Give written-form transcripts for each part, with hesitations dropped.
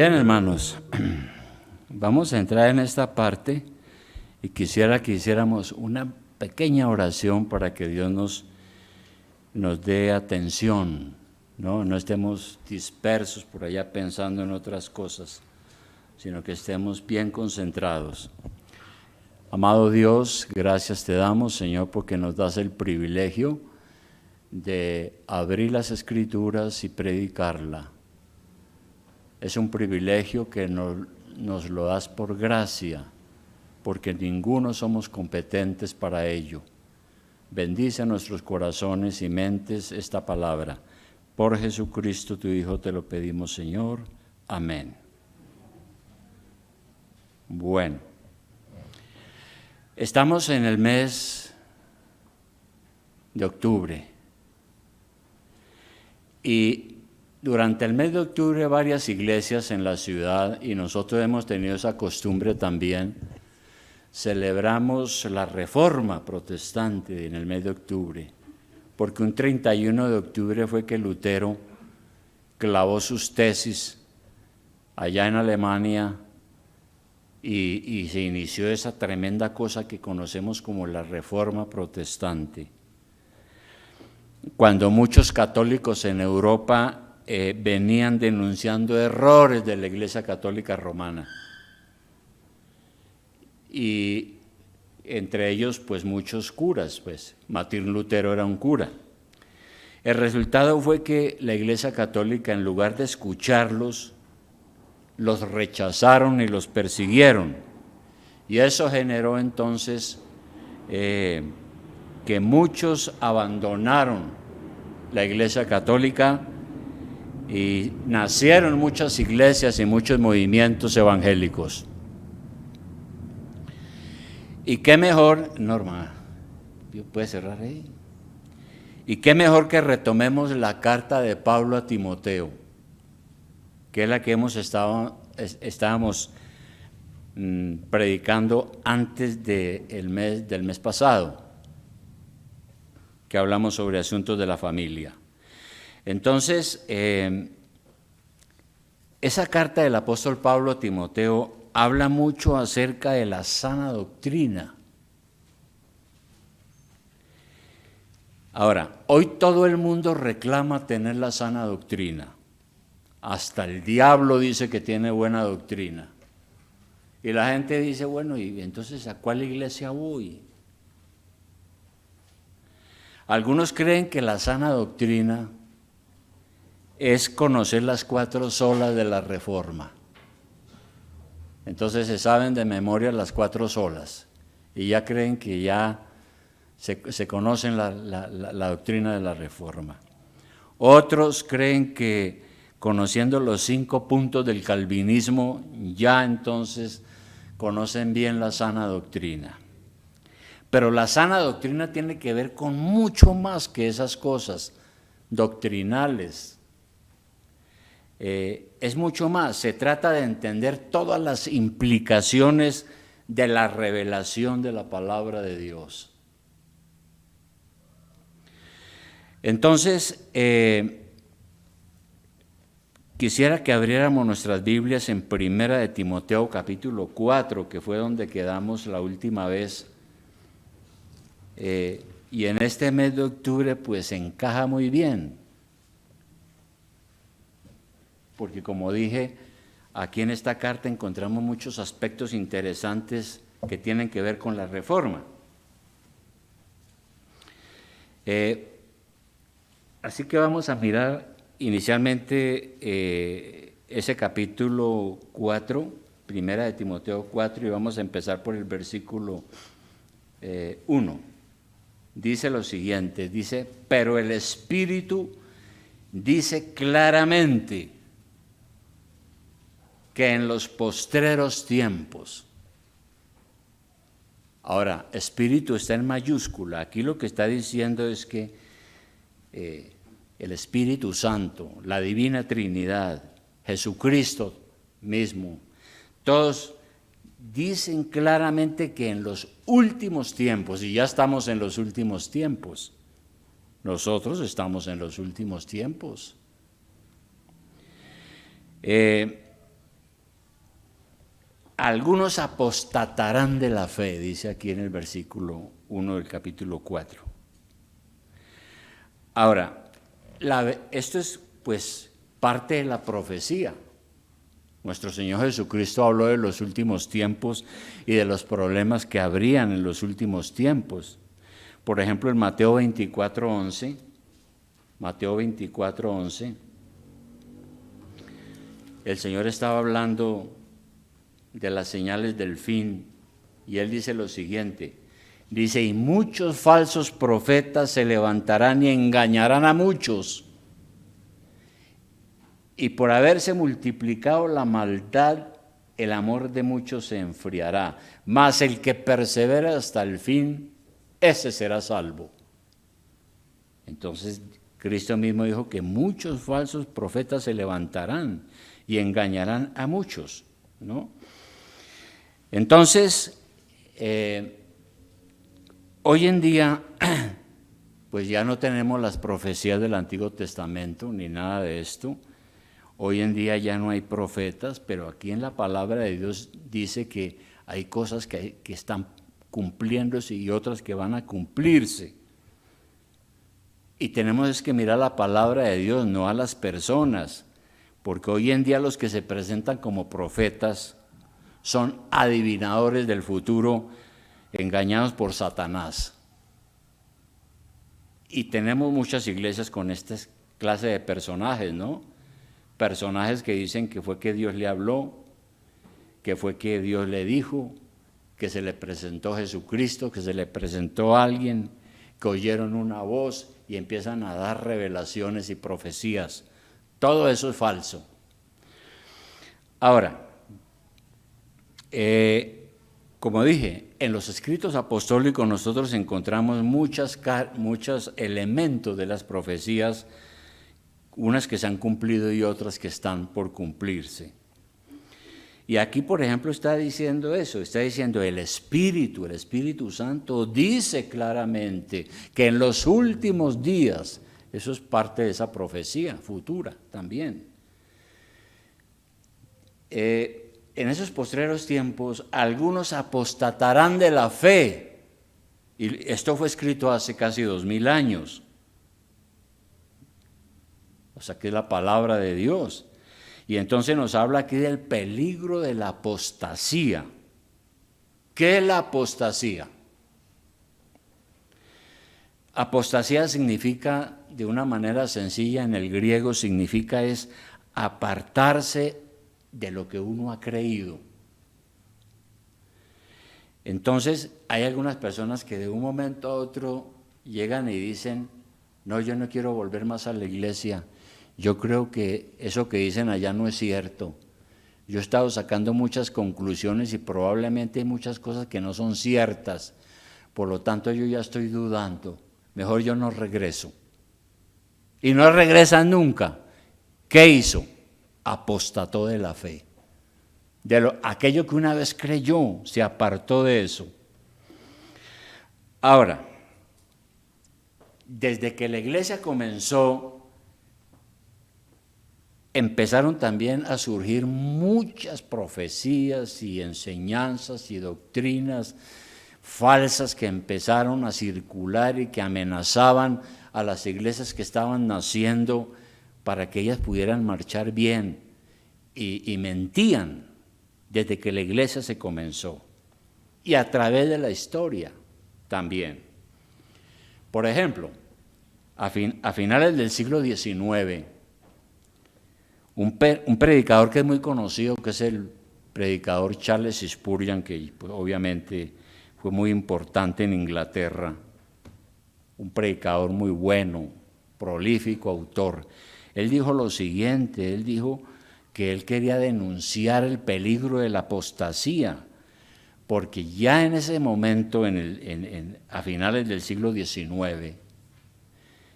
Bien, hermanos, vamos a entrar en esta parte y quisiera que hiciéramos una pequeña oración para que Dios nos dé atención, no estemos dispersos por allá pensando en otras cosas, sino que estemos bien concentrados. Amado Dios, gracias te damos, Señor, porque nos das el privilegio de abrir las Escrituras y predicarla. Es un privilegio que nos lo das por gracia, porque ninguno somos competentes para ello. Bendice a nuestros corazones y mentes esta palabra. Por Jesucristo, tu Hijo, te lo pedimos, Señor. Amén. Bueno, estamos en el mes de octubre y durante el mes de octubre varias iglesias en la ciudad, y nosotros hemos tenido esa costumbre también, celebramos la Reforma Protestante en el mes de octubre, porque un 31 de octubre fue que Lutero clavó sus tesis allá en Alemania y se inició esa tremenda cosa que conocemos como la Reforma Protestante. Cuando muchos católicos en Europa venían denunciando errores de la Iglesia Católica Romana, y entre ellos pues muchos curas, pues Martín Lutero era un cura. El resultado fue que la Iglesia Católica, en lugar de escucharlos, los rechazaron y los persiguieron, y eso generó entonces que muchos abandonaron la Iglesia Católica y nacieron muchas iglesias y muchos movimientos evangélicos. Y qué mejor, Norma, ¿puede cerrar ahí? Y qué mejor que retomemos la carta de Pablo a Timoteo, que es la que estábamos predicando antes del mes pasado, que hablamos sobre asuntos de la familia. Entonces, esa carta del apóstol Pablo a Timoteo habla mucho acerca de la sana doctrina. Ahora, hoy todo el mundo reclama tener la sana doctrina. Hasta el diablo dice que tiene buena doctrina. Y la gente dice, bueno, ¿y entonces a cuál iglesia voy? Algunos creen que la sana doctrina es conocer las 4 solas de la Reforma. Entonces se saben de memoria las 4 solas y ya creen que ya se conocen la doctrina de la Reforma. Otros creen que conociendo los 5 puntos del calvinismo ya entonces conocen bien la sana doctrina. Pero la sana doctrina tiene que ver con mucho más que esas cosas doctrinales. Es mucho más, se trata de entender todas las implicaciones de la revelación de la palabra de Dios. Entonces, quisiera que abriéramos nuestras Biblias en Primera de Timoteo capítulo 4, que fue donde quedamos la última vez, y en este mes de octubre pues encaja muy bien. Porque como dije, aquí en esta carta encontramos muchos aspectos interesantes que tienen que ver con la Reforma. Así que vamos a mirar inicialmente ese capítulo 4, Primera de Timoteo 4, y vamos a empezar por el versículo 1. Dice lo siguiente, dice, pero el Espíritu dice claramente que en los postreros tiempos. Ahora, Espíritu está en mayúscula. Aquí lo que está diciendo es que el Espíritu Santo, la Divina Trinidad, Jesucristo mismo, todos dicen claramente que en los últimos tiempos, y ya estamos en los últimos tiempos, nosotros estamos en los últimos tiempos. algunos apostatarán de la fe, dice aquí en el versículo 1 del capítulo 4. Ahora, esto es pues parte de la profecía. Nuestro Señor Jesucristo habló de los últimos tiempos y de los problemas que habrían en los últimos tiempos. Por ejemplo, en Mateo 24:11, el Señor estaba hablando de las señales del fin y Él dice lo siguiente, dice, y muchos falsos profetas se levantarán y engañarán a muchos. Y por haberse multiplicado la maldad, el amor de muchos se enfriará. Mas el que persevera hasta el fin, ese será salvo. Entonces, Cristo mismo dijo que muchos falsos profetas se levantarán y engañarán a muchos, ¿no? Entonces, hoy en día, pues ya no tenemos las profecías del Antiguo Testamento ni nada de esto. Hoy en día ya no hay profetas, pero aquí en la palabra de Dios dice que hay cosas que están cumpliéndose y otras que van a cumplirse. Y tenemos que mirar la palabra de Dios, no a las personas, porque hoy en día los que se presentan como profetas son adivinadores del futuro, engañados por Satanás. Y tenemos muchas iglesias con esta clase de personajes, ¿no? Personajes que dicen que fue que Dios le habló, que fue que Dios le dijo, que se le presentó Jesucristo, que se le presentó a alguien, que oyeron una voz y empiezan a dar revelaciones y profecías. Todo eso es falso. Ahora, como dije, en los escritos apostólicos nosotros encontramos muchos elementos de las profecías, unas que se han cumplido y otras que están por cumplirse. Y aquí, por ejemplo, está diciendo eso, está diciendo el Espíritu Santo dice claramente que en los últimos días, eso es parte de esa profecía futura también. En esos postreros tiempos, algunos apostatarán de la fe, y esto fue escrito hace casi 2000 años. O sea, que es la palabra de Dios. Y entonces nos habla aquí del peligro de la apostasía. ¿Qué es la apostasía? Apostasía significa, de una manera sencilla, en el griego significa es apartarse de lo que uno ha creído. Entonces, hay algunas personas que de un momento a otro llegan y dicen, no, yo no quiero volver más a la iglesia. Yo creo que eso que dicen allá no es cierto. Yo he estado sacando muchas conclusiones y probablemente hay muchas cosas que no son ciertas. Por lo tanto, yo ya estoy dudando. Mejor yo no regreso. Y no regresa nunca. ¿Qué hizo? Apostató de la fe. Aquello que una vez creyó, se apartó de eso. Ahora, desde que la iglesia comenzó, empezaron también a surgir muchas profecías y enseñanzas y doctrinas falsas que empezaron a circular y que amenazaban a las iglesias que estaban naciendo para que ellas pudieran marchar bien, y mentían desde que la iglesia se comenzó y a través de la historia también. Por ejemplo, a finales del siglo XIX, un predicador que es muy conocido, que es el predicador Charles Spurgeon, que pues, obviamente fue muy importante en Inglaterra, un predicador muy bueno, prolífico, autor. Él dijo lo siguiente, él dijo que él quería denunciar el peligro de la apostasía, porque ya en ese momento, a finales del siglo XIX,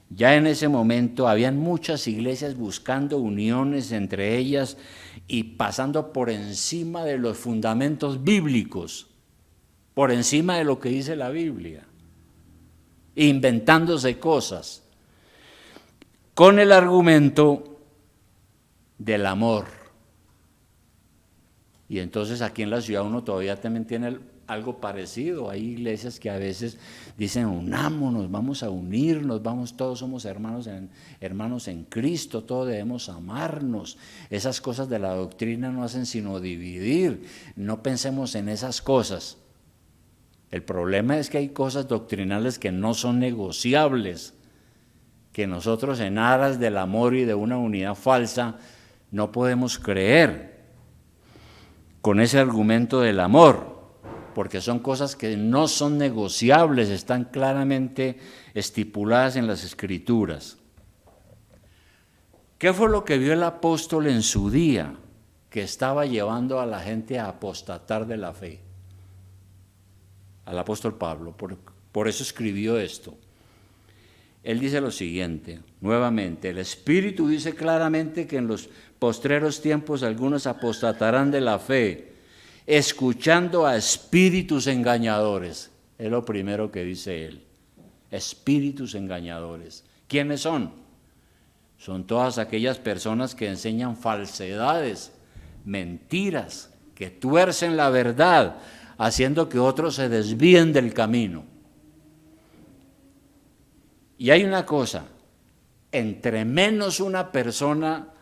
ya en ese momento habían muchas iglesias buscando uniones entre ellas y pasando por encima de los fundamentos bíblicos, por encima de lo que dice la Biblia, inventándose cosas, con el argumento del amor. Y entonces aquí en la ciudad uno todavía también tiene algo parecido. Hay iglesias que a veces dicen, unámonos, vamos a unirnos, todos somos hermanos en Cristo, todos debemos amarnos. Esas cosas de la doctrina no hacen sino dividir. No pensemos en esas cosas. El problema es que hay cosas doctrinales que no son negociables, que nosotros en aras del amor y de una unidad falsa no podemos creer con ese argumento del amor, porque son cosas que no son negociables, están claramente estipuladas en las Escrituras. ¿Qué fue lo que vio el apóstol en su día que estaba llevando a la gente a apostatar de la fe? Al apóstol Pablo, por eso escribió esto. Él dice lo siguiente, nuevamente, el Espíritu dice claramente que en los postreros tiempos algunos apostatarán de la fe, escuchando a espíritus engañadores. Es lo primero que dice él, espíritus engañadores. ¿Quiénes son? Son todas aquellas personas que enseñan falsedades, mentiras, que tuercen la verdad, haciendo que otros se desvíen del camino. Y hay una cosa, entre menos una persona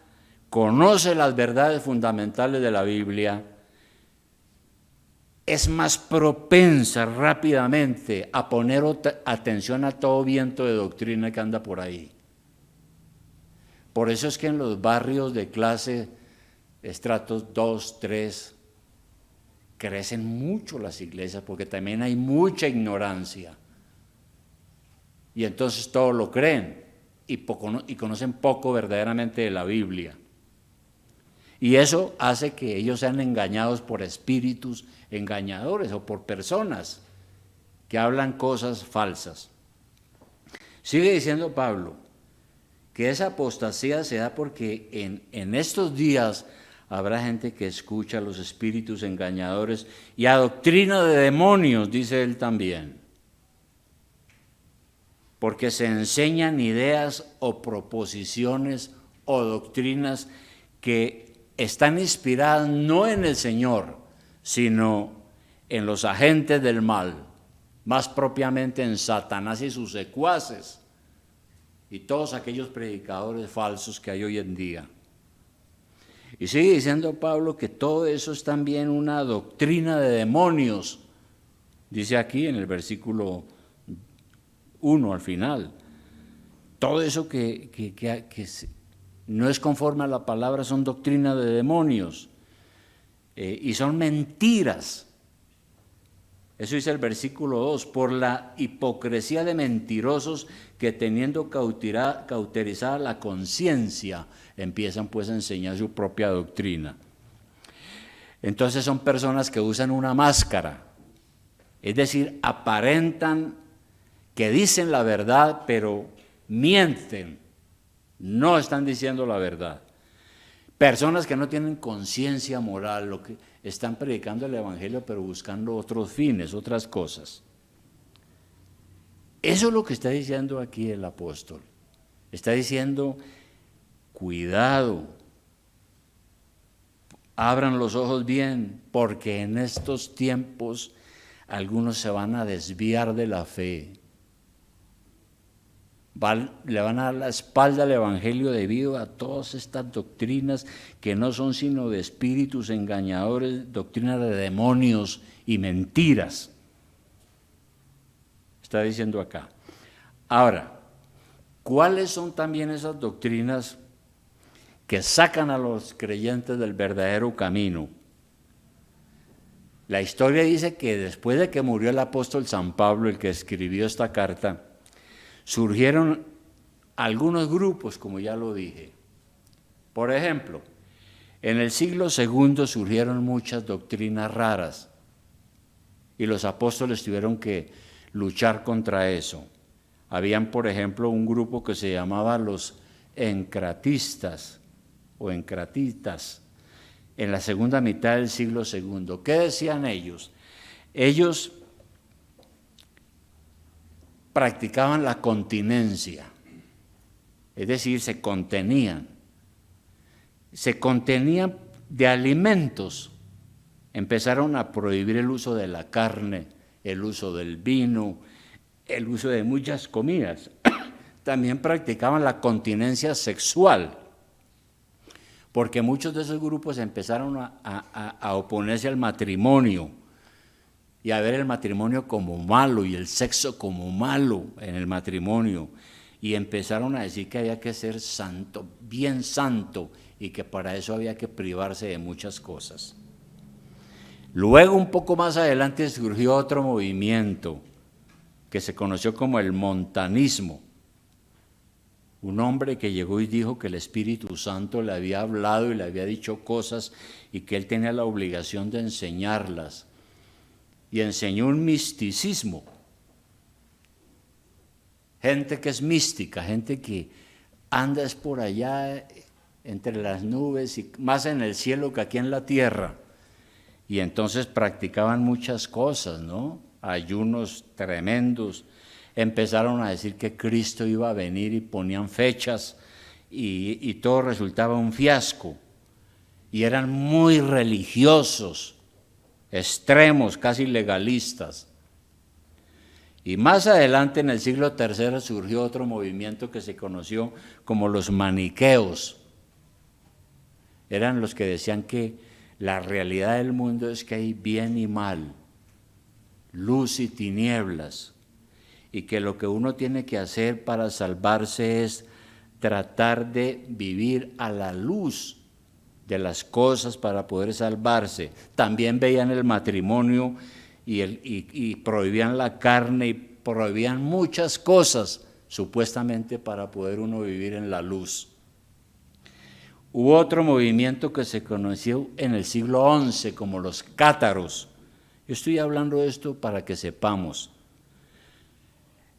conoce las verdades fundamentales de la Biblia, es más propensa rápidamente a poner atención a todo viento de doctrina que anda por ahí. Por eso es que en los barrios de clase, estratos 2, 3, crecen mucho las iglesias, porque también hay mucha ignorancia. Y entonces todos lo creen y conocen poco verdaderamente de la Biblia. Y eso hace que ellos sean engañados por espíritus engañadores o por personas que hablan cosas falsas. Sigue diciendo Pablo que esa apostasía se da porque en estos días habrá gente que escucha a los espíritus engañadores y a doctrina de demonios, dice él también. Porque se enseñan ideas o proposiciones o doctrinas que están inspiradas no en el Señor, sino en los agentes del mal, más propiamente en Satanás y sus secuaces, y todos aquellos predicadores falsos que hay hoy en día. Y sigue diciendo Pablo que todo eso es también una doctrina de demonios, dice aquí en el versículo 1 al final. Todo eso que no es conforme a la palabra son doctrina de demonios y son mentiras. Eso dice el versículo 2, por la hipocresía de mentirosos que teniendo cauterizada la conciencia empiezan pues a enseñar su propia doctrina. Entonces son personas que usan una máscara, es decir, aparentan que dicen la verdad, pero mienten, no están diciendo la verdad. Personas que no tienen conciencia moral, lo que están predicando el Evangelio, pero buscando otros fines, otras cosas. Eso es lo que está diciendo aquí el apóstol. Está diciendo, cuidado, abran los ojos bien, porque en estos tiempos algunos se van a desviar de la fe. Le van a dar la espalda al Evangelio debido a todas estas doctrinas que no son sino de espíritus engañadores, doctrinas de demonios y mentiras. Está diciendo acá. Ahora, ¿cuáles son también esas doctrinas que sacan a los creyentes del verdadero camino? La historia dice que después de que murió el apóstol San Pablo, el que escribió esta carta, surgieron algunos grupos, como ya lo dije. Por ejemplo, en el siglo II surgieron muchas doctrinas raras y los apóstoles tuvieron que luchar contra eso. Habían, por ejemplo, un grupo que se llamaba los encratistas o encratitas en la segunda mitad del siglo II. ¿Qué decían ellos? Ellos practicaban la continencia, es decir, se contenían de alimentos empezaron a prohibir el uso de la carne, el uso del vino, el uso de muchas comidas. También practicaban la continencia sexual, porque muchos de esos grupos empezaron a oponerse al matrimonio y a ver el matrimonio como malo y el sexo como malo en el matrimonio, y empezaron a decir que había que ser santo, bien santo, y que para eso había que privarse de muchas cosas. Luego, un poco más adelante, surgió otro movimiento que se conoció como el montanismo. Un hombre que llegó y dijo que el Espíritu Santo le había hablado y le había dicho cosas y que él tenía la obligación de enseñarlas. Y enseñó un misticismo. Gente que es mística, gente que anda es por allá entre las nubes y más en el cielo que aquí en la tierra. Y entonces practicaban muchas cosas, ¿no? Ayunos tremendos. Empezaron a decir que Cristo iba a venir y ponían fechas y todo resultaba un fiasco. Y eran muy religiosos, extremos, casi legalistas. Y más adelante, en el siglo III, surgió otro movimiento que se conoció como los maniqueos. Eran los que decían que la realidad del mundo es que hay bien y mal, luz y tinieblas, y que lo que uno tiene que hacer para salvarse es tratar de vivir a la luz de las cosas para poder salvarse. También veían el matrimonio y prohibían la carne y prohibían muchas cosas, supuestamente para poder uno vivir en la luz. Hubo otro movimiento que se conoció en el siglo XI como los cátaros. Yo estoy hablando de esto para que sepamos.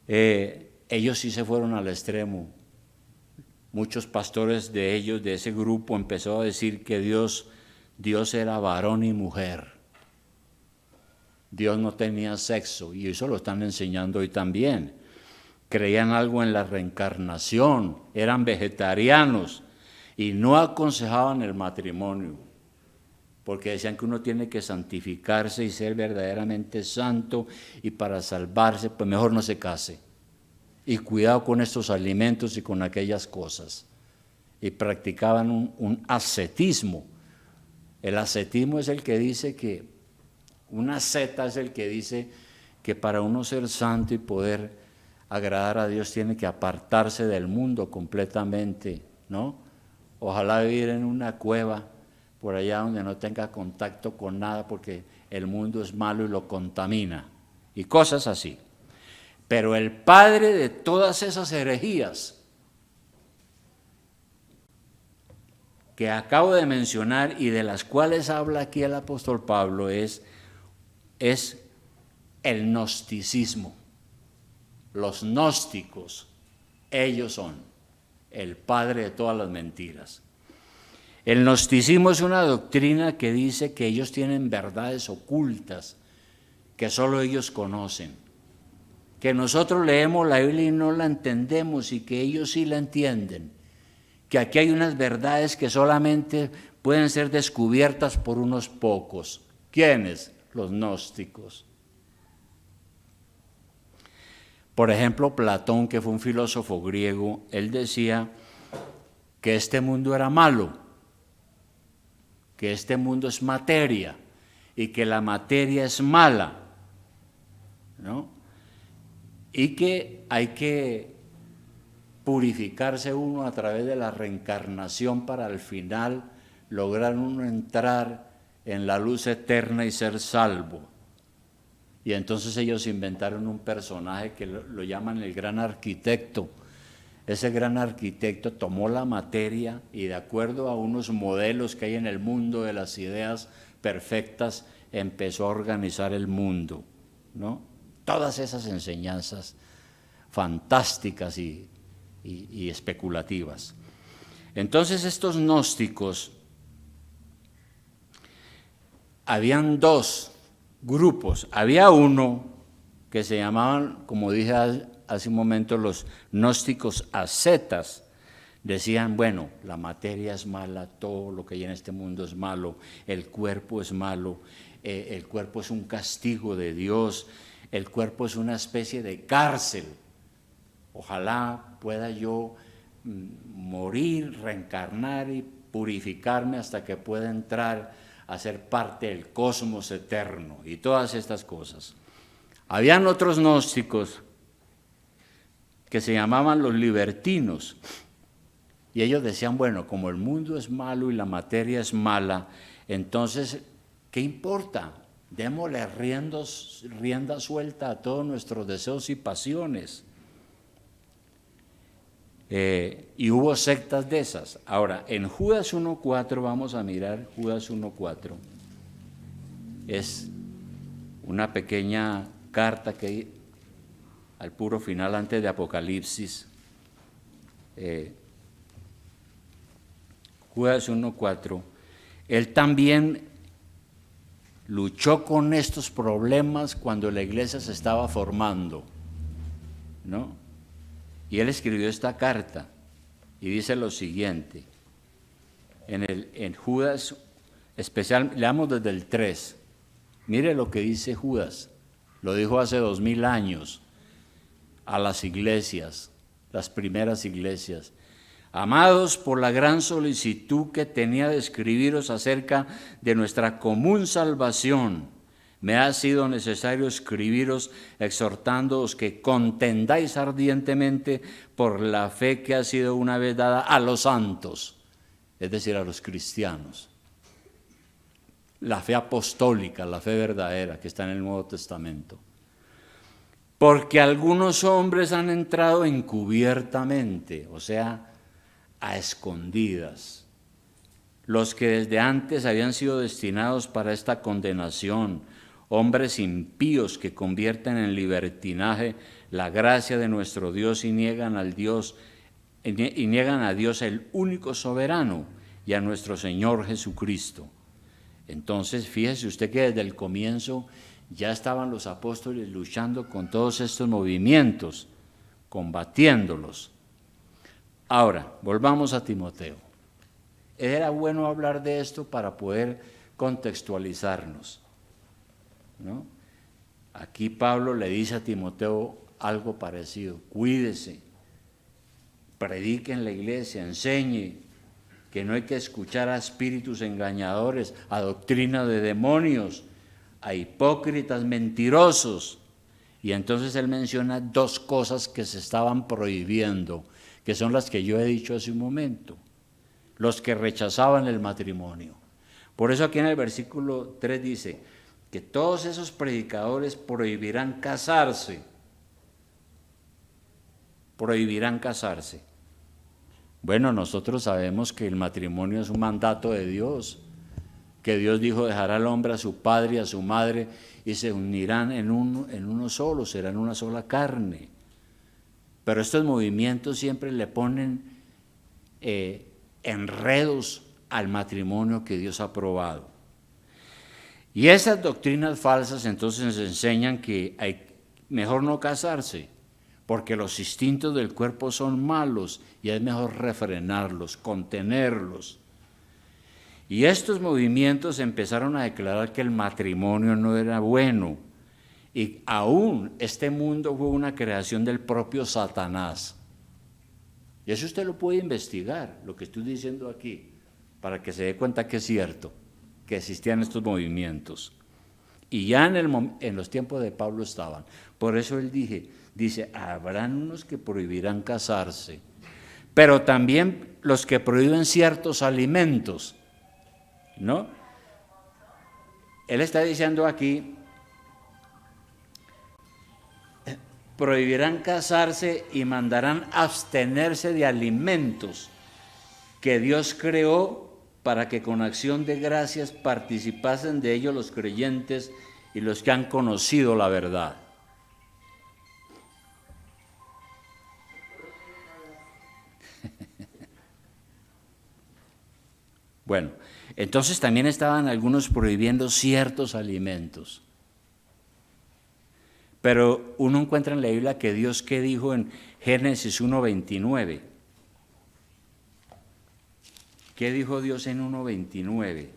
Ellos sí se fueron al extremo. Muchos pastores de ellos, de ese grupo, empezó a decir que Dios era varón y mujer. Dios no tenía sexo, y eso lo están enseñando hoy también. Creían algo en la reencarnación, eran vegetarianos y no aconsejaban el matrimonio, porque decían que uno tiene que santificarse y ser verdaderamente santo, y para salvarse, pues mejor no se case. Y cuidado con estos alimentos y con aquellas cosas. Y practicaban un ascetismo. El ascetismo es el que dice que, una asceta es el que dice que para uno ser santo y poder agradar a Dios tiene que apartarse del mundo completamente, ¿no? Ojalá vivir en una cueva por allá donde no tenga contacto con nada, porque el mundo es malo y lo contamina, y cosas así. Pero el padre de todas esas herejías que acabo de mencionar y de las cuales habla aquí el apóstol Pablo es el gnosticismo. Los gnósticos, ellos son el padre de todas las mentiras. El gnosticismo es una doctrina que dice que ellos tienen verdades ocultas que solo ellos conocen, que nosotros leemos la Biblia y no la entendemos y que ellos sí la entienden, que aquí hay unas verdades que solamente pueden ser descubiertas por unos pocos. ¿Quiénes? Los gnósticos. Por ejemplo, Platón, que fue un filósofo griego, él decía que este mundo era malo, que este mundo es materia y que la materia es mala, ¿no? Y que hay que purificarse uno a través de la reencarnación para al final lograr uno entrar en la luz eterna y ser salvo. Y entonces ellos inventaron un personaje que lo llaman el gran arquitecto. Ese gran arquitecto tomó la materia y, de acuerdo a unos modelos que hay en el mundo de las ideas perfectas, empezó a organizar el mundo, ¿no? Todas esas enseñanzas fantásticas y especulativas. Entonces estos gnósticos, habían dos grupos. Había uno que se llamaban, como dije hace un momento, los gnósticos ascetas. Decían, bueno, la materia es mala, todo lo que hay en este mundo es malo, el cuerpo es malo, el cuerpo es un castigo de Dios, el cuerpo es una especie de cárcel. Ojalá pueda yo morir, reencarnar y purificarme hasta que pueda entrar a ser parte del cosmos eterno y todas estas cosas. Habían otros gnósticos que se llamaban los libertinos, y ellos decían, bueno, como el mundo es malo y la materia es mala, entonces, ¿qué importa? Démosle rienda suelta a todos nuestros deseos y pasiones. Y hubo sectas de esas. Ahora, en Judas 1.4, vamos a mirar Judas 1.4. Es una pequeña carta que hay al puro final antes de Apocalipsis. Judas 1.4, él también luchó con estos problemas cuando la iglesia se estaba formando, ¿no? Y él escribió esta carta y dice lo siguiente, en Judas, leamos desde el 3, mire lo que dice Judas, lo dijo hace 2000 años a las iglesias, las primeras iglesias. Amados, por la gran solicitud que tenía de escribiros acerca de nuestra común salvación, me ha sido necesario escribiros exhortándoos que contendáis ardientemente por la fe que ha sido una vez dada a los santos, es decir, a los cristianos. La fe apostólica, la fe verdadera que está en el Nuevo Testamento. Porque algunos hombres han entrado encubiertamente, o sea, a escondidas, los que desde antes habían sido destinados para esta condenación, hombres impíos que convierten en libertinaje la gracia de nuestro Dios y niegan a Dios el único soberano y a nuestro Señor Jesucristo. Entonces, fíjese usted que desde el comienzo ya estaban los apóstoles luchando con todos estos movimientos, combatiéndolos. Ahora, volvamos a Timoteo. Era bueno hablar de esto para poder contextualizarnos, ¿no? Aquí Pablo le dice a Timoteo algo parecido, cuídese, predique en la iglesia, enseñe que no hay que escuchar a espíritus engañadores, a doctrina de demonios, a hipócritas mentirosos. Y entonces él menciona dos cosas que se estaban prohibiendo, que son las que yo he dicho hace un momento, los que rechazaban el matrimonio. Por eso aquí en el versículo 3 dice que todos esos predicadores prohibirán casarse. Prohibirán casarse. Bueno, nosotros sabemos que el matrimonio es un mandato de Dios, que Dios dijo dejará al hombre a su padre y a su madre y se unirán en uno solo, serán una sola carne. Pero estos movimientos siempre le ponen enredos al matrimonio que Dios ha aprobado. Y esas doctrinas falsas entonces nos enseñan que mejor no casarse, porque los instintos del cuerpo son malos y es mejor refrenarlos, contenerlos. Y estos movimientos empezaron a declarar que el matrimonio no era bueno. Y aún este mundo fue una creación del propio Satanás. Y eso usted lo puede investigar, lo que estoy diciendo aquí, para que se dé cuenta que es cierto, que existían estos movimientos. Y ya en los tiempos de Pablo estaban. Por eso él dice, habrán unos que prohibirán casarse, pero también los que prohíben ciertos alimentos, ¿no? Él está diciendo aquí, prohibirán casarse y mandarán abstenerse de alimentos que Dios creó para que con acción de gracias participasen de ellos los creyentes y los que han conocido la verdad. Bueno, entonces también estaban algunos prohibiendo ciertos alimentos. Pero uno encuentra en la Biblia que Dios, ¿qué dijo en Génesis 1:29? ¿Qué dijo Dios en 1:29?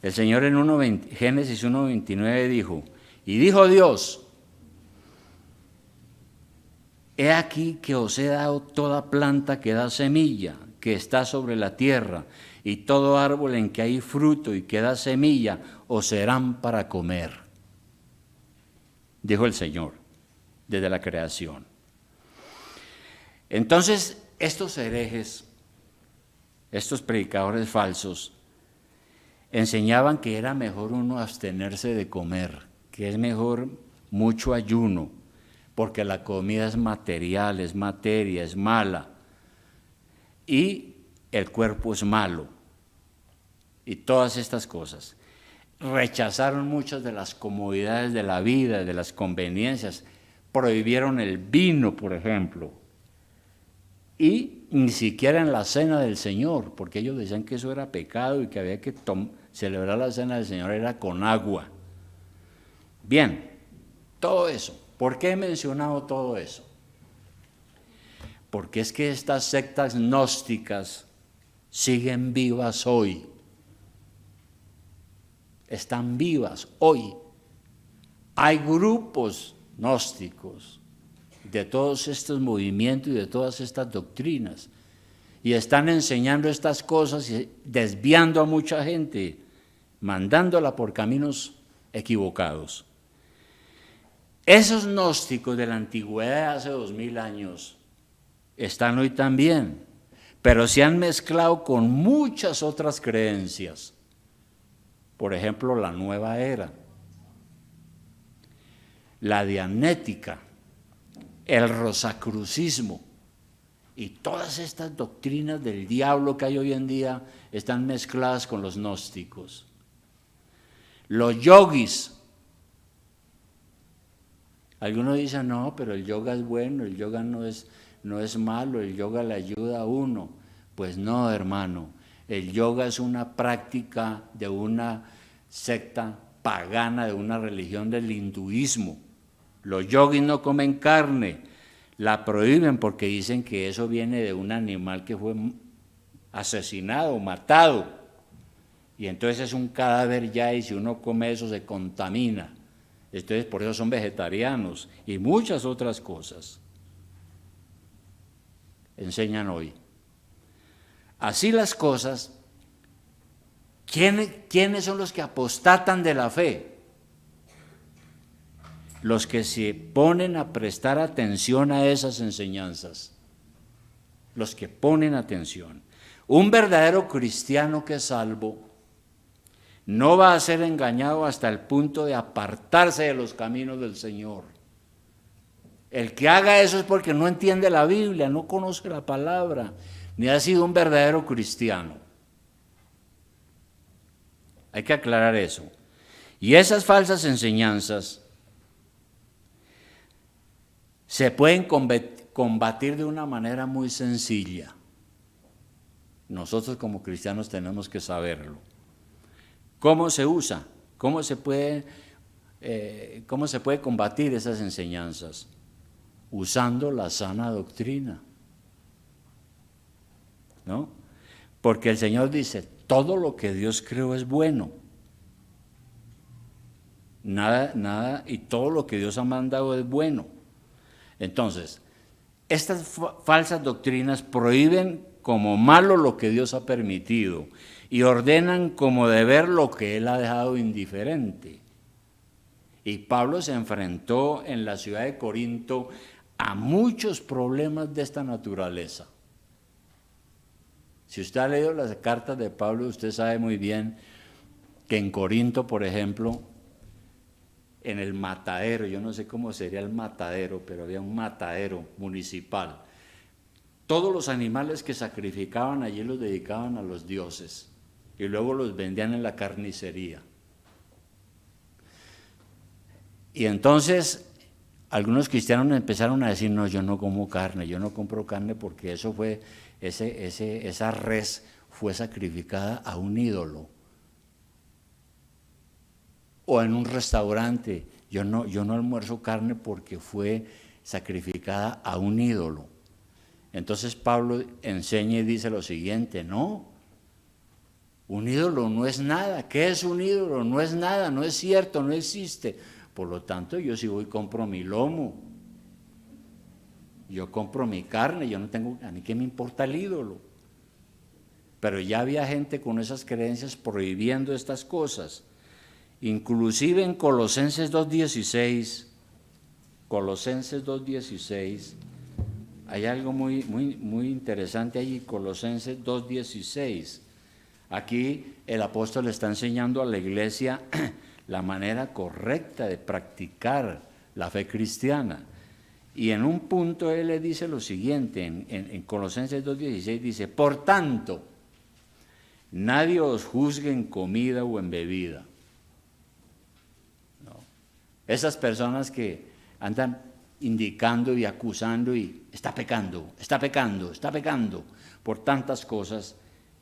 El Señor en Génesis 1:29 dijo, y dijo Dios, he aquí que os he dado toda planta que da semilla, que está sobre la tierra, y todo árbol en que hay fruto y que da semilla, os serán para comer. Dijo el Señor, desde la creación. Entonces, estos herejes, estos predicadores falsos, enseñaban que era mejor uno abstenerse de comer, que es mejor mucho ayuno, porque la comida es material, es materia, es mala, y el cuerpo es malo, y todas estas cosas. Rechazaron muchas de las comodidades de la vida, de las conveniencias, prohibieron el vino, por ejemplo, y ni siquiera en la cena del Señor, porque ellos decían que eso era pecado y que había que celebrar la cena del Señor era con agua. Bien, todo eso. ¿Por qué he mencionado todo eso? Porque es que estas sectas gnósticas siguen vivas hoy. Están vivas hoy. Hay grupos gnósticos de todos estos movimientos y de todas estas doctrinas, y están enseñando estas cosas y desviando a mucha gente, mandándola por caminos equivocados. Esos gnósticos de la antigüedad de hace 2000 años están hoy también, pero se han mezclado con muchas otras creencias. Por ejemplo, la nueva era, la dianética, el rosacrucismo y todas estas doctrinas del diablo que hay hoy en día están mezcladas con los gnósticos. Los yogis. Algunos dicen, no, pero el yoga es bueno, el yoga no es malo, el yoga le ayuda a uno. Pues no, hermano, el yoga es una práctica de una secta pagana, de una religión del hinduismo. Los yogis no comen carne, la prohíben porque dicen que eso viene de un animal que fue asesinado, matado. Y entonces es un cadáver ya, y si uno come eso se contamina. Entonces por eso son vegetarianos y muchas otras cosas enseñan hoy. Así las cosas, ¿quiénes son los que apostatan de la fe? Los que se ponen a prestar atención a esas enseñanzas, los que ponen atención. Un verdadero cristiano que es salvo no va a ser engañado hasta el punto de apartarse de los caminos del Señor. El que haga eso es porque no entiende la Biblia, no conoce la palabra, ni ha sido un verdadero cristiano. Hay que aclarar eso. Y esas falsas enseñanzas se pueden combatir de una manera muy sencilla. Nosotros como cristianos tenemos que saberlo. ¿Cómo se usa? ¿Cómo se puede combatir esas enseñanzas? Usando la sana doctrina, ¿no? Porque el Señor dice, todo lo que Dios creó es bueno. Nada, y todo lo que Dios ha mandado es bueno. Entonces, estas falsas doctrinas prohíben como malo lo que Dios ha permitido y ordenan como deber lo que Él ha dejado indiferente. Y Pablo se enfrentó en la ciudad de Corinto a muchos problemas de esta naturaleza. Si usted ha leído las cartas de Pablo, usted sabe muy bien que en Corinto, por ejemplo, en el matadero, yo no sé cómo sería el matadero, pero había un matadero municipal. Todos los animales que sacrificaban allí los dedicaban a los dioses y luego los vendían en la carnicería. Y entonces algunos cristianos empezaron a decir, no, yo no como carne, yo no compro carne porque eso fue, esa res fue sacrificada a un ídolo. O en un restaurante, yo no almuerzo carne porque fue sacrificada a un ídolo. Entonces Pablo enseña y dice lo siguiente: no, un ídolo no es nada. ¿Qué es un ídolo? No es nada, no es cierto, no existe. Por lo tanto, yo si voy y compro mi lomo, yo compro mi carne, yo no tengo, a mí qué me importa el ídolo. Pero ya había gente con esas creencias prohibiendo estas cosas. Inclusive en Colosenses 2.16, hay algo muy interesante allí, Colosenses 2.16. Aquí el apóstol está enseñando a la iglesia la manera correcta de practicar la fe cristiana. Y en un punto él le dice lo siguiente, en Colosenses 2.16 dice: por tanto, nadie os juzgue en comida o en bebida. No. Esas personas que andan indicando y acusando y está pecando por tantas cosas,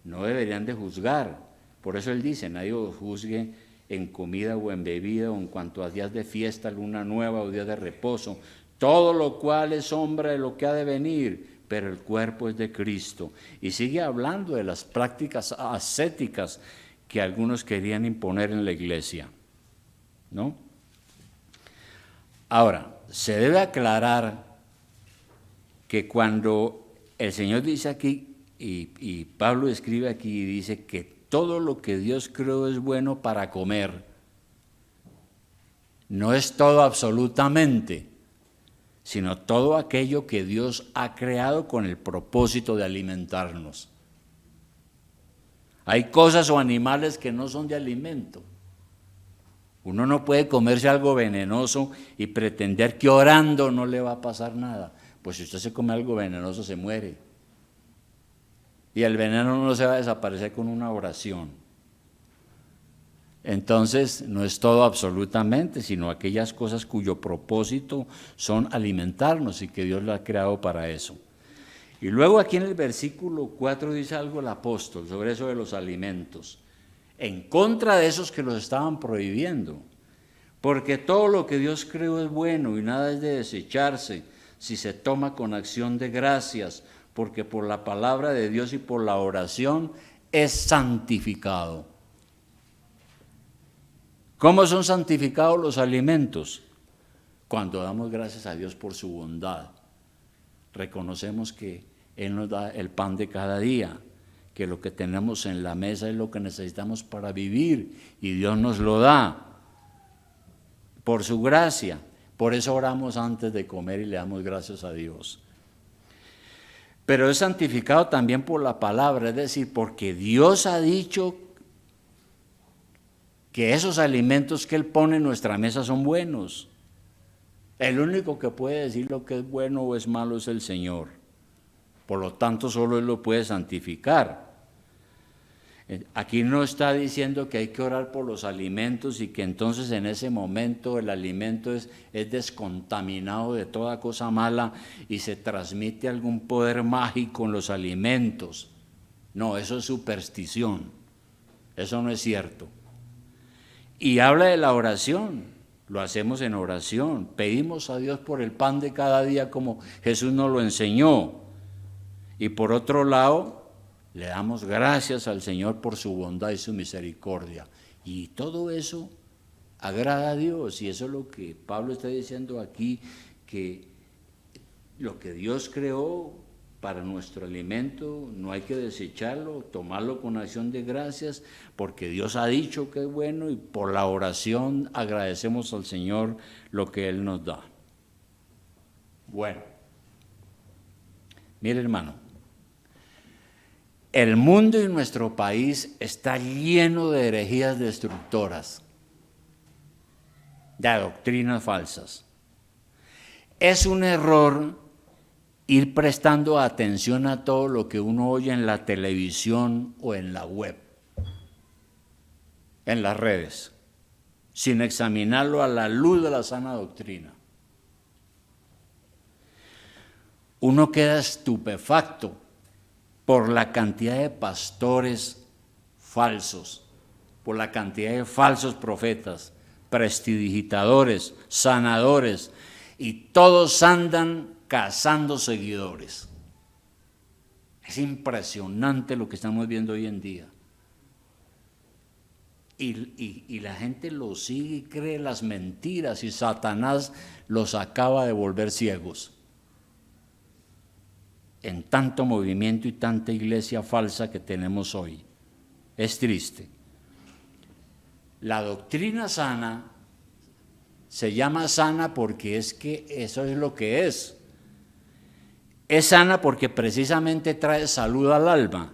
no deberían de juzgar. Por eso él dice: nadie os juzgue en comida o en bebida, o en cuanto a días de fiesta, luna nueva o días de reposo, todo lo cual es sombra de lo que ha de venir, pero el cuerpo es de Cristo. Y sigue hablando de las prácticas ascéticas que algunos querían imponer en la iglesia, ¿no? Ahora, se debe aclarar que cuando el Señor dice aquí, y Pablo escribe aquí y dice que todo lo que Dios creó es bueno para comer, no es todo absolutamente, sino todo aquello que Dios ha creado con el propósito de alimentarnos. Hay cosas o animales que no son de alimento. Uno no puede comerse algo venenoso y pretender que orando no le va a pasar nada. Pues si usted se come algo venenoso, se muere. Y el veneno no se va a desaparecer con una oración. Entonces, no es todo absolutamente, sino aquellas cosas cuyo propósito son alimentarnos y que Dios lo ha creado para eso. Y luego aquí en el versículo 4 dice algo el apóstol sobre eso de los alimentos, en contra de esos que los estaban prohibiendo, porque todo lo que Dios creó es bueno y nada es de desecharse si se toma con acción de gracias, porque por la palabra de Dios y por la oración es santificado. ¿Cómo son santificados los alimentos? Cuando damos gracias a Dios por su bondad. Reconocemos que Él nos da el pan de cada día, que lo que tenemos en la mesa es lo que necesitamos para vivir y Dios nos lo da por su gracia. Por eso oramos antes de comer y le damos gracias a Dios. Pero es santificado también por la palabra, es decir, porque Dios ha dicho que esos alimentos que Él pone en nuestra mesa son buenos. El único que puede decir lo que es bueno o es malo es el Señor. Por lo tanto, solo Él lo puede santificar. Aquí no está diciendo que hay que orar por los alimentos y que entonces en ese momento el alimento es descontaminado de toda cosa mala y se transmite algún poder mágico en los alimentos. No, eso es superstición. Eso no es cierto. Y habla de la oración, lo hacemos en oración, pedimos a Dios por el pan de cada día como Jesús nos lo enseñó. Y por otro lado, le damos gracias al Señor por su bondad y su misericordia. Y todo eso agrada a Dios, y eso es lo que Pablo está diciendo aquí, que lo que Dios creó para nuestro alimento no hay que desecharlo, tomarlo con acción de gracias, porque Dios ha dicho que es bueno y por la oración agradecemos al Señor lo que Él nos da. Bueno, mire hermano, el mundo y nuestro país está lleno de herejías destructoras, de doctrinas falsas. Es un error ir prestando atención a todo lo que uno oye en la televisión o en la web, en las redes, sin examinarlo a la luz de la sana doctrina. Uno queda estupefacto por la cantidad de pastores falsos, por la cantidad de falsos profetas, prestidigitadores, sanadores, y todos andan cazando seguidores. Es impresionante lo que estamos viendo hoy en día. Y la gente lo sigue y cree las mentiras y Satanás los acaba de volver ciegos. En tanto movimiento y tanta iglesia falsa que tenemos hoy. Es triste. La doctrina sana se llama sana porque es que eso es lo que es. Es sana porque precisamente trae salud al alma,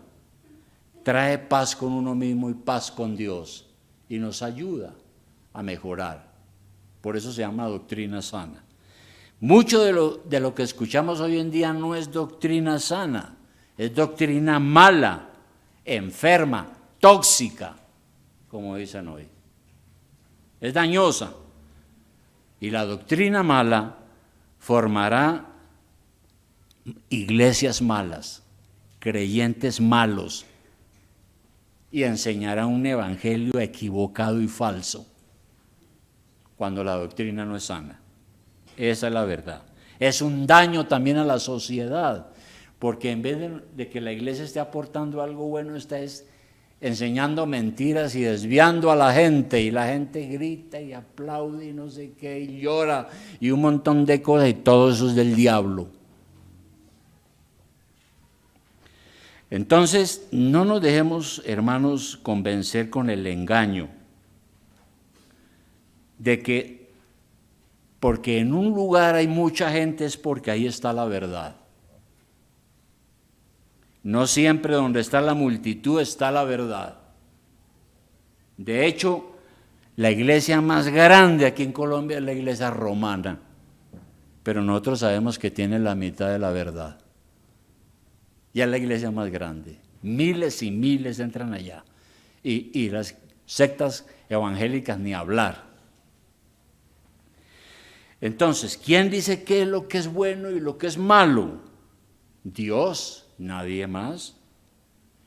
trae paz con uno mismo y paz con Dios y nos ayuda a mejorar. Por eso se llama doctrina sana. Mucho de lo que escuchamos hoy en día no es doctrina sana, es doctrina mala, enferma, tóxica, como dicen hoy. Es dañosa. Y la doctrina mala formará iglesias malas, creyentes malos, y enseñará un evangelio equivocado y falso, cuando la doctrina no es sana. Esa es la verdad. Es un daño también a la sociedad, porque en vez de que la iglesia esté aportando algo bueno, está enseñando mentiras y desviando a la gente, y la gente grita y aplaude y no sé qué, y llora, y un montón de cosas, y todo eso es del diablo. Entonces, no nos dejemos, hermanos, convencer con el engaño de que porque en un lugar hay mucha gente es porque ahí está la verdad. No siempre donde está la multitud está la verdad. De hecho, la iglesia más grande aquí en Colombia es la iglesia romana, pero nosotros sabemos que tiene la mitad de la verdad. Ya es la iglesia más grande. Miles y miles entran allá. Y las sectas evangélicas ni hablar. Entonces, ¿quién dice qué es lo que es bueno y lo que es malo? Dios, nadie más.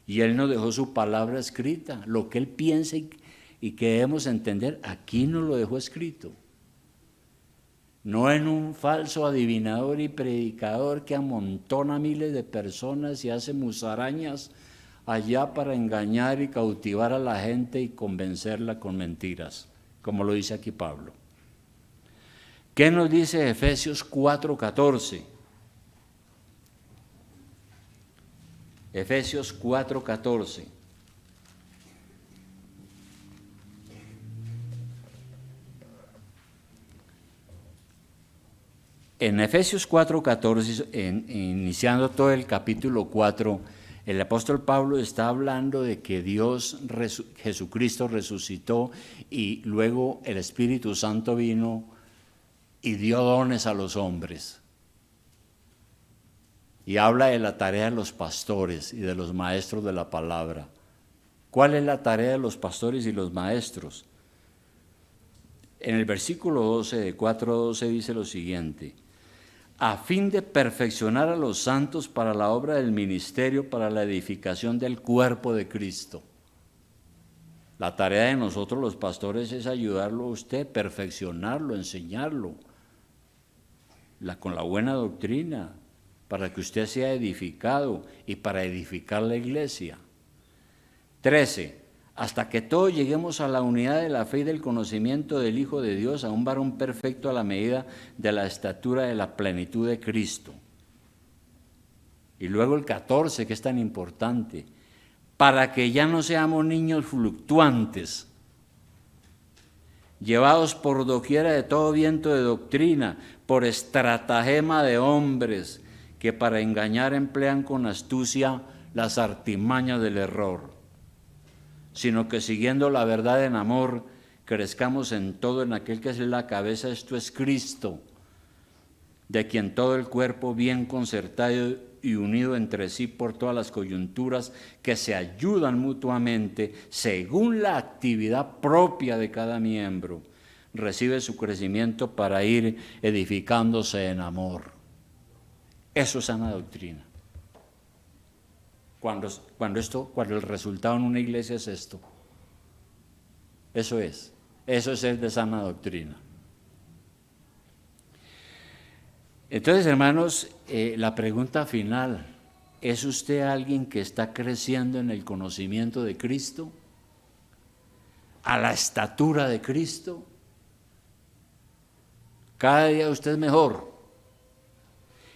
Y Él nos dejó su palabra escrita. Lo que Él piensa y que debemos entender, aquí nos lo dejó escrito. No en un falso adivinador y predicador que amontona miles de personas y hace musarañas allá para engañar y cautivar a la gente y convencerla con mentiras, como lo dice aquí Pablo. ¿Qué nos dice Efesios 4:14? Efesios 4:14. En Efesios 4:14, iniciando todo el capítulo 4, el apóstol Pablo está hablando de que Jesucristo resucitó y luego el Espíritu Santo vino y dio dones a los hombres. Y habla de la tarea de los pastores y de los maestros de la palabra. ¿Cuál es la tarea de los pastores y los maestros? En el versículo 12 de 4:12 dice lo siguiente: a fin de perfeccionar a los santos para la obra del ministerio, para la edificación del cuerpo de Cristo. La tarea de nosotros los pastores es ayudarlo a usted, perfeccionarlo, enseñarlo, con la buena doctrina, para que usted sea edificado y para edificar la iglesia. 13. Hasta que todos lleguemos a la unidad de la fe y del conocimiento del Hijo de Dios, a un varón perfecto a la medida de la estatura de la plenitud de Cristo. Y luego el 14, que es tan importante, para que ya no seamos niños fluctuantes, llevados por doquiera de todo viento de doctrina, por estratagema de hombres, que para engañar emplean con astucia las artimañas del error, sino que siguiendo la verdad en amor, crezcamos en todo en aquel que es la cabeza, esto es Cristo, de quien todo el cuerpo bien concertado y unido entre sí por todas las coyunturas que se ayudan mutuamente según la actividad propia de cada miembro, recibe su crecimiento para ir edificándose en amor. Eso es sana doctrina. Cuando el resultado en una iglesia es esto. Eso es el de sana doctrina. Entonces, hermanos, la pregunta final ¿Es usted alguien que está creciendo en el conocimiento de Cristo? ¿A la estatura de Cristo? Cada día usted es mejor.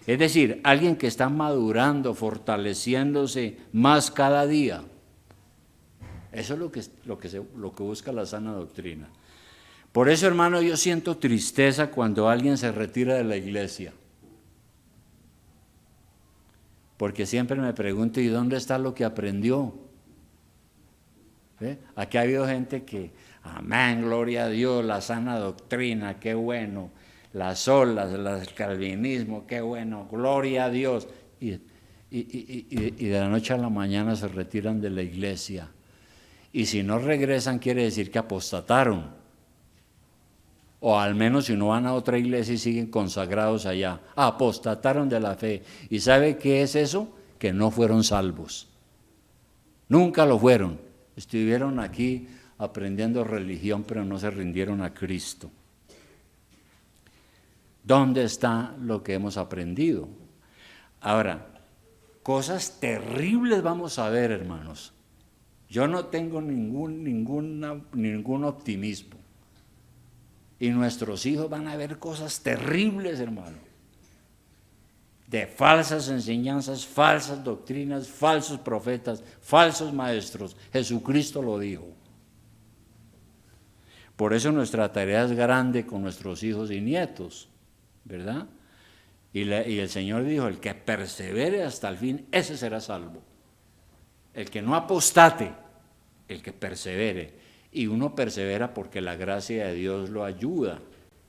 Es decir, alguien que está madurando, fortaleciéndose más cada día. Eso es lo que busca la sana doctrina. Por eso, hermano, yo siento tristeza cuando alguien se retira de la iglesia. Porque siempre me pregunto, ¿y dónde está lo que aprendió? Aquí ha habido gente que, amén, gloria a Dios, la sana doctrina, qué bueno, las olas, el calvinismo, qué bueno, gloria a Dios. Y de la noche a la mañana se retiran de la iglesia. Y si no regresan, quiere decir que apostataron. O al menos si no van a otra iglesia y siguen consagrados allá, apostataron de la fe. ¿Y sabe qué es eso? Que no fueron salvos. Nunca lo fueron. Estuvieron aquí aprendiendo religión, pero no se rindieron a Cristo. ¿Dónde está lo que hemos aprendido? Ahora, cosas terribles vamos a ver, hermanos. Yo no tengo ningún optimismo. Y nuestros hijos van a ver cosas terribles, hermano. De falsas enseñanzas, falsas doctrinas, falsos profetas, falsos maestros. Jesucristo lo dijo. Por eso nuestra tarea es grande con nuestros hijos y nietos, ¿verdad? Y el Señor dijo, el que persevere hasta el fin, ese será salvo. El que no apostate, el que persevere. Y uno persevera porque la gracia de Dios lo ayuda,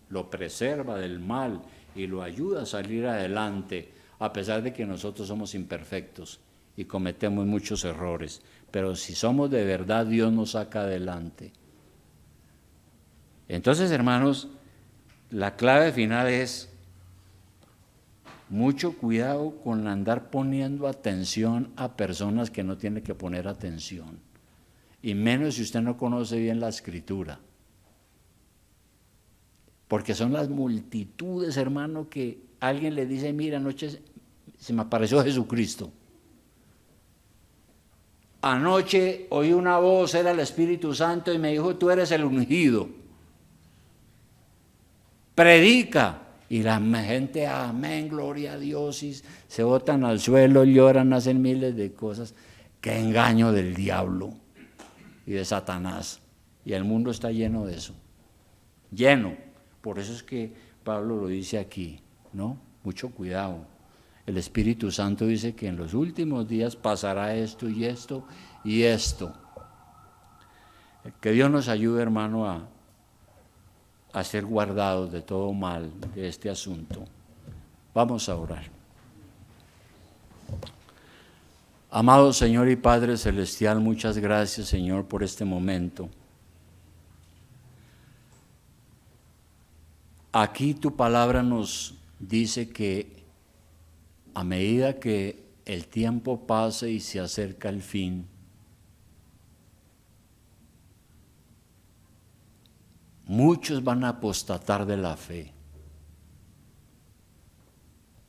lo preserva del mal y lo ayuda a salir adelante, a pesar de que nosotros somos imperfectos y cometemos muchos errores. Pero si somos de verdad, Dios nos saca adelante. Entonces, hermanos, la clave final es mucho cuidado con andar poniendo atención a personas que no tienen que poner atención. Y menos si usted no conoce bien la Escritura. Porque son las multitudes, hermano, que alguien le dice, mira, anoche se me apareció Jesucristo. Anoche oí una voz, era el Espíritu Santo, y me dijo, tú eres el ungido. Predica. Y la gente, amén, gloria a Dios, y se botan al suelo, lloran, hacen miles de cosas. Qué engaño del diablo y de Satanás, y el mundo está lleno de eso, lleno. Por eso es que Pablo lo dice aquí, ¿no? Mucho cuidado. El Espíritu Santo dice que en los últimos días pasará esto y esto y esto. Que Dios nos ayude, hermano, a ser guardados de todo mal de este asunto. Vamos a orar. Amado Señor y Padre Celestial, muchas gracias, Señor, por este momento. Aquí tu palabra nos dice que a medida que el tiempo pase y se acerca el fin, muchos van a apostatar de la fe,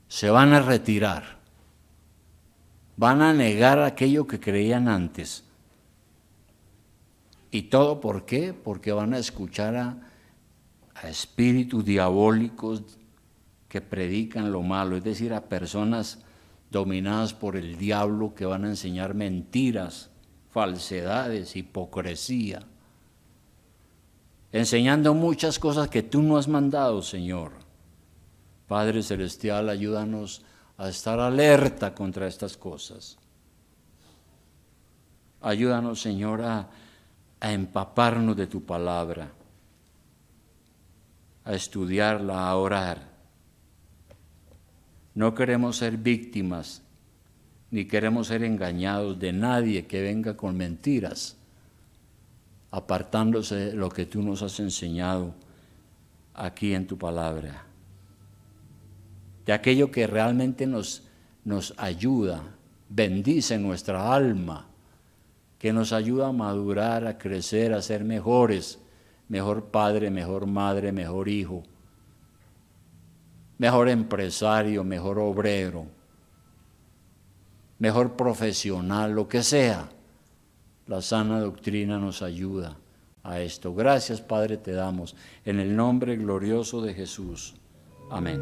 se van a retirar. Van a negar aquello que creían antes. ¿Y todo por qué? Porque van a escuchar a espíritus diabólicos que predican lo malo, es decir, a personas dominadas por el diablo que van a enseñar mentiras, falsedades, hipocresía, enseñando muchas cosas que tú no has mandado, Señor. Padre Celestial, ayúdanos a estar alerta contra estas cosas. Ayúdanos, Señor, a empaparnos de tu palabra, a estudiarla, a orar. No queremos ser víctimas, ni queremos ser engañados de nadie que venga con mentiras, apartándose de lo que tú nos has enseñado aquí en tu palabra. De aquello que realmente nos ayuda, bendice nuestra alma, que nos ayuda a madurar, a crecer, a ser mejores, mejor padre, mejor madre, mejor hijo, mejor empresario, mejor obrero, mejor profesional, lo que sea. La sana doctrina nos ayuda a esto. Gracias, Padre, te damos en el nombre glorioso de Jesús. Amén.